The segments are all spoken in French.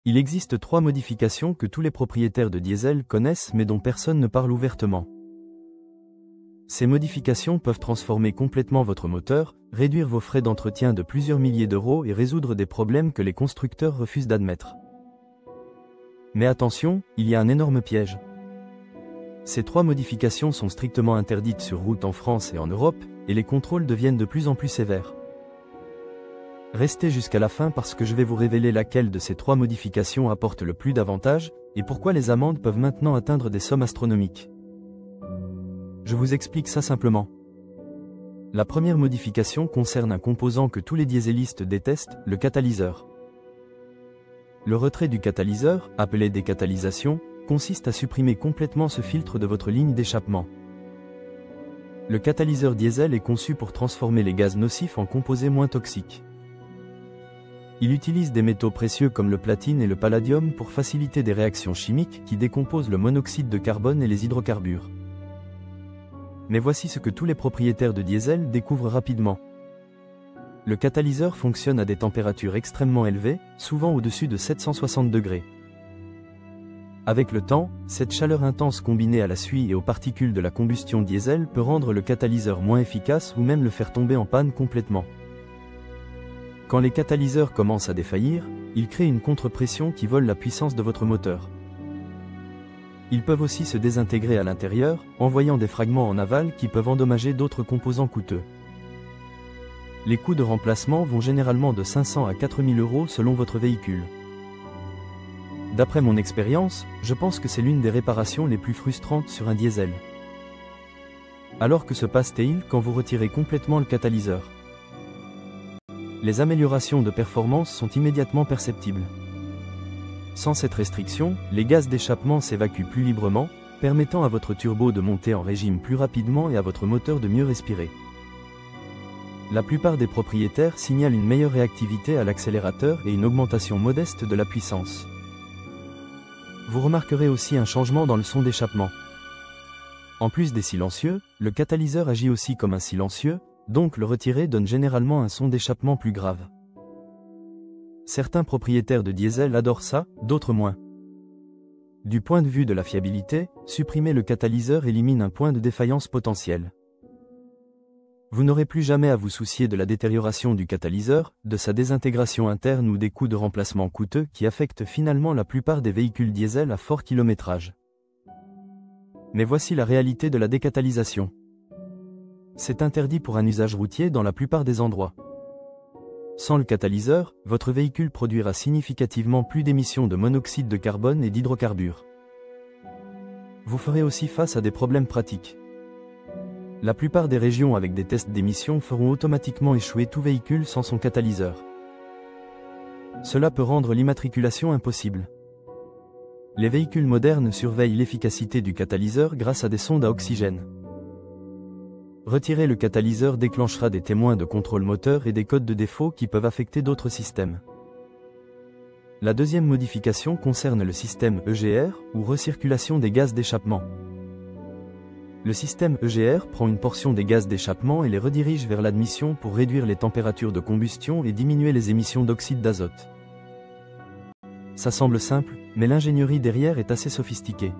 Il existe 3 modifications que tous les propriétaires de diesel connaissent mais dont personne ne parle ouvertement. Ces modifications peuvent transformer complètement votre moteur, réduire vos frais d'entretien de plusieurs milliers d'euros et résoudre des problèmes que les constructeurs refusent d'admettre. Mais attention, il y a un énorme piège. Ces 3 modifications sont strictement interdites sur route en France et en Europe, et les contrôles deviennent de plus en plus sévères. Restez jusqu'à la fin parce que je vais vous révéler laquelle de ces 3 modifications apporte le plus d'avantages, et pourquoi les amendes peuvent maintenant atteindre des sommes astronomiques. Je vous explique ça simplement. La première modification concerne un composant que tous les dieselistes détestent, le catalyseur. Le retrait du catalyseur, appelé décatalysation, consiste à supprimer complètement ce filtre de votre ligne d'échappement. Le catalyseur diesel est conçu pour transformer les gaz nocifs en composés moins toxiques. Il utilise des métaux précieux comme le platine et le palladium pour faciliter des réactions chimiques qui décomposent le monoxyde de carbone et les hydrocarbures. Mais voici ce que tous les propriétaires de diesel découvrent rapidement. Le catalyseur fonctionne à des températures extrêmement élevées, souvent au-dessus de 760 degrés. Avec le temps, cette chaleur intense combinée à la suie et aux particules de la combustion diesel peut rendre le catalyseur moins efficace ou même le faire tomber en panne complètement. Quand les catalyseurs commencent à défaillir, ils créent une contre-pression qui vole la puissance de votre moteur. Ils peuvent aussi se désintégrer à l'intérieur, envoyant des fragments en aval qui peuvent endommager d'autres composants coûteux. Les coûts de remplacement vont généralement de 500 à 4000 euros selon votre véhicule. D'après mon expérience, je pense que c'est l'une des réparations les plus frustrantes sur un diesel. Alors que se passe-t-il quand vous retirez complètement le catalyseur ? Les améliorations de performance sont immédiatement perceptibles. Sans cette restriction, les gaz d'échappement s'évacuent plus librement, permettant à votre turbo de monter en régime plus rapidement et à votre moteur de mieux respirer. La plupart des propriétaires signalent une meilleure réactivité à l'accélérateur et une augmentation modeste de la puissance. Vous remarquerez aussi un changement dans le son d'échappement. En plus des silencieux, le catalyseur agit aussi comme un silencieux, donc le retirer donne généralement un son d'échappement plus grave. Certains propriétaires de diesel adorent ça, d'autres moins. Du point de vue de la fiabilité, supprimer le catalyseur élimine un point de défaillance potentiel. Vous n'aurez plus jamais à vous soucier de la détérioration du catalyseur, de sa désintégration interne ou des coûts de remplacement coûteux qui affectent finalement la plupart des véhicules diesel à fort kilométrage. Mais voici la réalité de la décatalysation. C'est interdit pour un usage routier dans la plupart des endroits. Sans le catalyseur, votre véhicule produira significativement plus d'émissions de monoxyde de carbone et d'hydrocarbures. Vous ferez aussi face à des problèmes pratiques. La plupart des régions avec des tests d'émissions feront automatiquement échouer tout véhicule sans son catalyseur. Cela peut rendre l'immatriculation impossible. Les véhicules modernes surveillent l'efficacité du catalyseur grâce à des sondes à oxygène. Retirer le catalyseur déclenchera des témoins de contrôle moteur et des codes de défaut qui peuvent affecter d'autres systèmes. La deuxième modification concerne le système EGR, ou recirculation des gaz d'échappement. Le système EGR prend une portion des gaz d'échappement et les redirige vers l'admission pour réduire les températures de combustion et diminuer les émissions d'oxyde d'azote. Ça semble simple, mais l'ingénierie derrière est assez sophistiquée.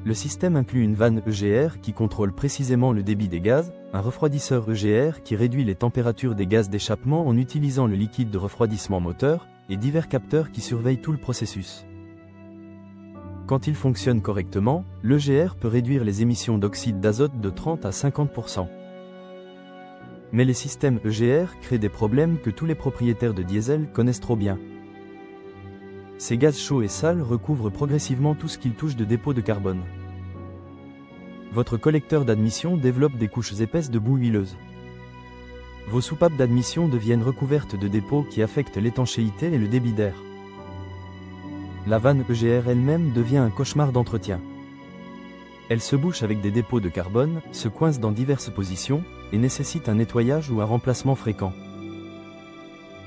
Le système inclut une vanne EGR qui contrôle précisément le débit des gaz, un refroidisseur EGR qui réduit les températures des gaz d'échappement en utilisant le liquide de refroidissement moteur, et divers capteurs qui surveillent tout le processus. Quand il fonctionne correctement, l'EGR peut réduire les émissions d'oxyde d'azote de 30 à 50%. Mais les systèmes EGR créent des problèmes que tous les propriétaires de diesel connaissent trop bien. Ces gaz chauds et sales recouvrent progressivement tout ce qu'ils touchent de dépôts de carbone. Votre collecteur d'admission développe des couches épaisses de boue huileuse. Vos soupapes d'admission deviennent recouvertes de dépôts qui affectent l'étanchéité et le débit d'air. La vanne EGR elle-même devient un cauchemar d'entretien. Elle se bouche avec des dépôts de carbone, se coince dans diverses positions, et nécessite un nettoyage ou un remplacement fréquent.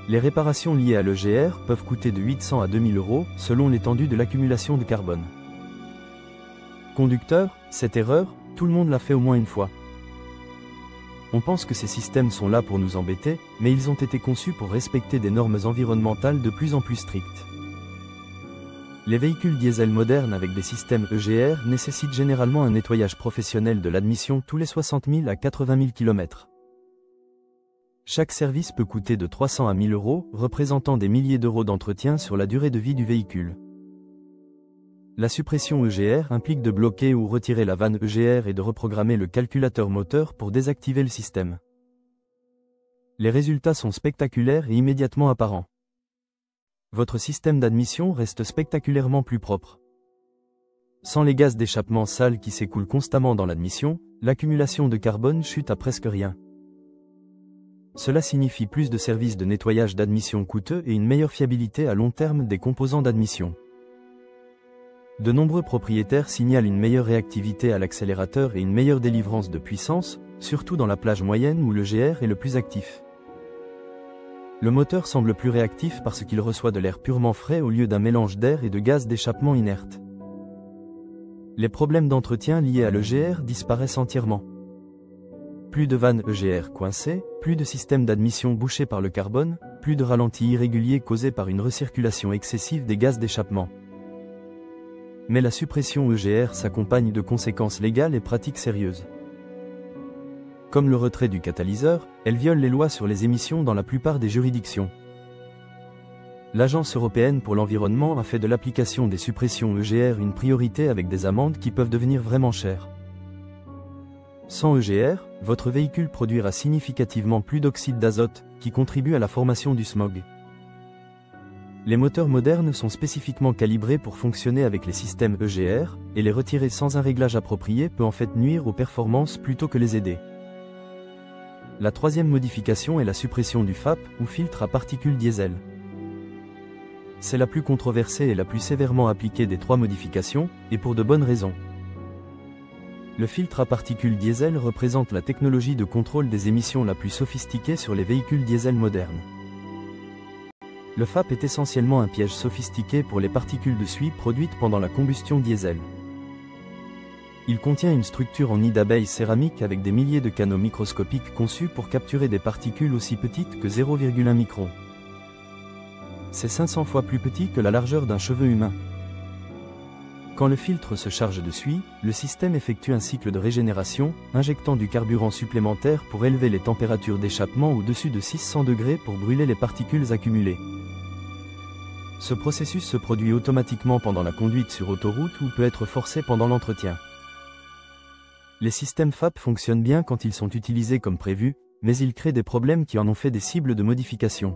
Les réparations liées à l'EGR peuvent coûter de 800 à 2000 euros, selon l'étendue de l'accumulation de carbone. Conducteur, cette erreur, tout le monde l'a fait au moins une fois. On pense que ces systèmes sont là pour nous embêter, mais ils ont été conçus pour respecter des normes environnementales de plus en plus strictes. Les véhicules diesel modernes avec des systèmes EGR nécessitent généralement un nettoyage professionnel de l'admission tous les 60 000 à 80 000 km. Chaque service peut coûter de 300 à 1000 euros, représentant des milliers d'euros d'entretien sur la durée de vie du véhicule. La suppression EGR implique de bloquer ou retirer la vanne EGR et de reprogrammer le calculateur moteur pour désactiver le système. Les résultats sont spectaculaires et immédiatement apparents. Votre système d'admission reste spectaculairement plus propre. Sans les gaz d'échappement sales qui s'écoulent constamment dans l'admission, l'accumulation de carbone chute à presque rien. Cela signifie plus de services de nettoyage d'admission coûteux et une meilleure fiabilité à long terme des composants d'admission. De nombreux propriétaires signalent une meilleure réactivité à l'accélérateur et une meilleure délivrance de puissance, surtout dans la plage moyenne où le GR est le plus actif. Le moteur semble plus réactif parce qu'il reçoit de l'air purement frais au lieu d'un mélange d'air et de gaz d'échappement inerte. Les problèmes d'entretien liés à l'EGR disparaissent entièrement. Plus de vannes EGR coincées, plus de systèmes d'admission bouchés par le carbone, plus de ralentis irréguliers causés par une recirculation excessive des gaz d'échappement. Mais la suppression EGR s'accompagne de conséquences légales et pratiques sérieuses. Comme le retrait du catalyseur, elle viole les lois sur les émissions dans la plupart des juridictions. L'Agence européenne pour l'environnement a fait de l'application des suppressions EGR une priorité avec des amendes qui peuvent devenir vraiment chères. Sans EGR, votre véhicule produira significativement plus d'oxyde d'azote, qui contribue à la formation du smog. Les moteurs modernes sont spécifiquement calibrés pour fonctionner avec les systèmes EGR, et les retirer sans un réglage approprié peut en fait nuire aux performances plutôt que les aider. La troisième modification est la suppression du FAP, ou filtre à particules diesel. C'est la plus controversée et la plus sévèrement appliquée des trois modifications, et pour de bonnes raisons. Le filtre à particules diesel représente la technologie de contrôle des émissions la plus sophistiquée sur les véhicules diesel modernes. Le FAP est essentiellement un piège sophistiqué pour les particules de suie produites pendant la combustion diesel. Il contient une structure en nid d'abeille céramique avec des milliers de canaux microscopiques conçus pour capturer des particules aussi petites que 0,1 micron. C'est 500 fois plus petit que la largeur d'un cheveu humain. Quand le filtre se charge de suie, le système effectue un cycle de régénération, injectant du carburant supplémentaire pour élever les températures d'échappement au-dessus de 600 degrés pour brûler les particules accumulées. Ce processus se produit automatiquement pendant la conduite sur autoroute ou peut être forcé pendant l'entretien. Les systèmes FAP fonctionnent bien quand ils sont utilisés comme prévu, mais ils créent des problèmes qui en ont fait des cibles de modification.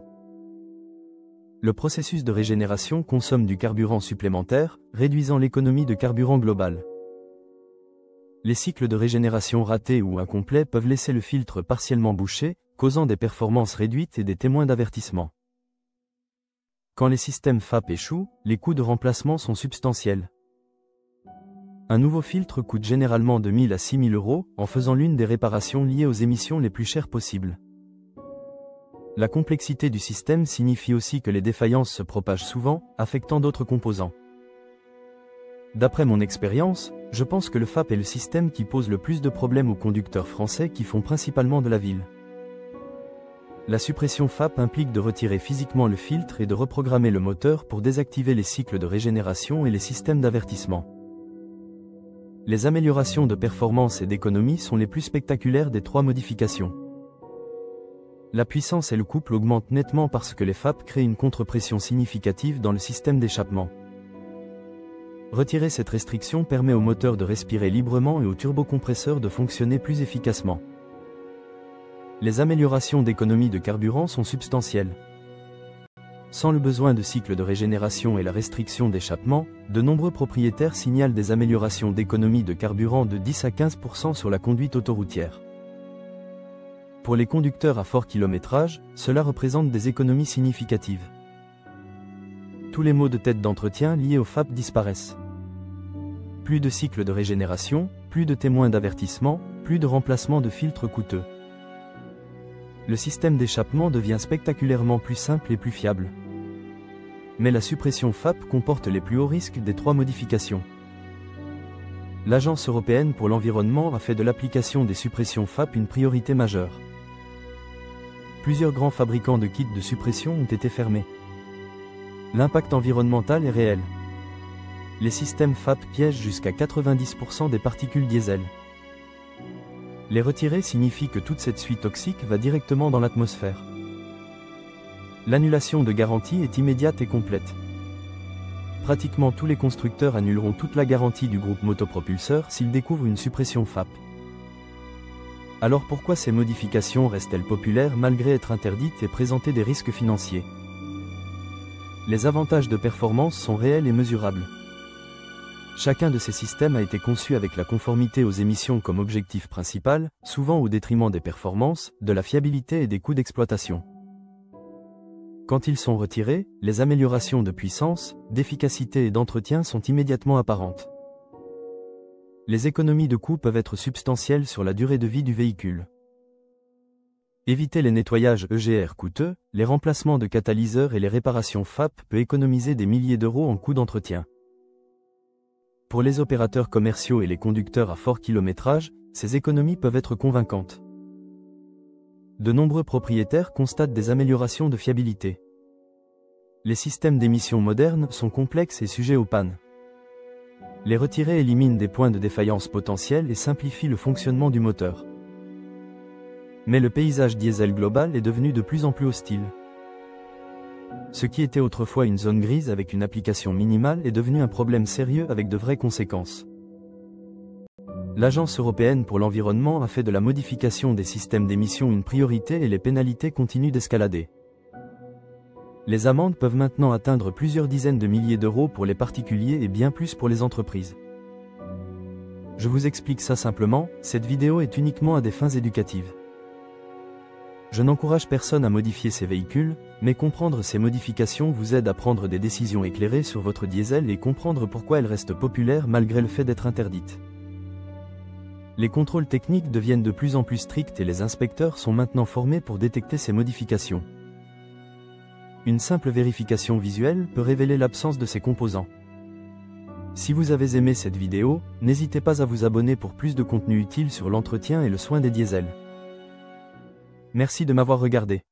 Le processus de régénération consomme du carburant supplémentaire, réduisant l'économie de carburant globale. Les cycles de régénération ratés ou incomplets peuvent laisser le filtre partiellement bouché, causant des performances réduites et des témoins d'avertissement. Quand les systèmes FAP échouent, les coûts de remplacement sont substantiels. Un nouveau filtre coûte généralement de 1000 à 6000 euros, en faisant l'une des réparations liées aux émissions les plus chères possibles. La complexité du système signifie aussi que les défaillances se propagent souvent, affectant d'autres composants. D'après mon expérience, je pense que le FAP est le système qui pose le plus de problèmes aux conducteurs français qui font principalement de la ville. La suppression FAP implique de retirer physiquement le filtre et de reprogrammer le moteur pour désactiver les cycles de régénération et les systèmes d'avertissement. Les améliorations de performance et d'économie sont les plus spectaculaires des trois modifications. La puissance et le couple augmentent nettement parce que les FAP créent une contre-pression significative dans le système d'échappement. Retirer cette restriction permet au moteur de respirer librement et au turbocompresseur de fonctionner plus efficacement. Les améliorations d'économie de carburant sont substantielles. Sans le besoin de cycle de régénération et la restriction d'échappement, de nombreux propriétaires signalent des améliorations d'économie de carburant de 10 à 15% sur la conduite autoroutière. Pour les conducteurs à fort kilométrage, cela représente des économies significatives. Tous les maux de tête d'entretien liés au FAP disparaissent. Plus de cycles de régénération, plus de témoins d'avertissement, plus de remplacement de filtres coûteux. Le système d'échappement devient spectaculairement plus simple et plus fiable. Mais la suppression FAP comporte les plus hauts risques des trois modifications. L'Agence européenne pour l'environnement a fait de l'application des suppressions FAP une priorité majeure. Plusieurs grands fabricants de kits de suppression ont été fermés. L'impact environnemental est réel. Les systèmes FAP piègent jusqu'à 90% des particules diesel. Les retirer signifie que toute cette suie toxique va directement dans l'atmosphère. L'annulation de garantie est immédiate et complète. Pratiquement tous les constructeurs annuleront toute la garantie du groupe motopropulseur s'ils découvrent une suppression FAP. Alors pourquoi ces modifications restent-elles populaires malgré être interdites et présenter des risques financiers? Les avantages de performance sont réels et mesurables. Chacun de ces systèmes a été conçu avec la conformité aux émissions comme objectif principal, souvent au détriment des performances, de la fiabilité et des coûts d'exploitation. Quand ils sont retirés, les améliorations de puissance, d'efficacité et d'entretien sont immédiatement apparentes. Les économies de coûts peuvent être substantielles sur la durée de vie du véhicule. Éviter les nettoyages EGR coûteux, les remplacements de catalyseurs et les réparations FAP peut économiser des milliers d'euros en coûts d'entretien. Pour les opérateurs commerciaux et les conducteurs à fort kilométrage, ces économies peuvent être convaincantes. De nombreux propriétaires constatent des améliorations de fiabilité. Les systèmes d'émission modernes sont complexes et sujets aux pannes. Les retirer éliminent des points de défaillance potentiels et simplifient le fonctionnement du moteur. Mais le paysage diesel global est devenu de plus en plus hostile. Ce qui était autrefois une zone grise avec une application minimale est devenu un problème sérieux avec de vraies conséquences. L'Agence européenne pour l'environnement a fait de la modification des systèmes d'émission une priorité et les pénalités continuent d'escalader. Les amendes peuvent maintenant atteindre plusieurs dizaines de milliers d'euros pour les particuliers et bien plus pour les entreprises. Je vous explique ça simplement, cette vidéo est uniquement à des fins éducatives. Je n'encourage personne à modifier ses véhicules, mais comprendre ces modifications vous aide à prendre des décisions éclairées sur votre diesel et comprendre pourquoi elle reste populaire malgré le fait d'être interdite. Les contrôles techniques deviennent de plus en plus stricts et les inspecteurs sont maintenant formés pour détecter ces modifications. Une simple vérification visuelle peut révéler l'absence de ces composants. Si vous avez aimé cette vidéo, n'hésitez pas à vous abonner pour plus de contenu utile sur l'entretien et le soin des diesels. Merci de m'avoir regardé.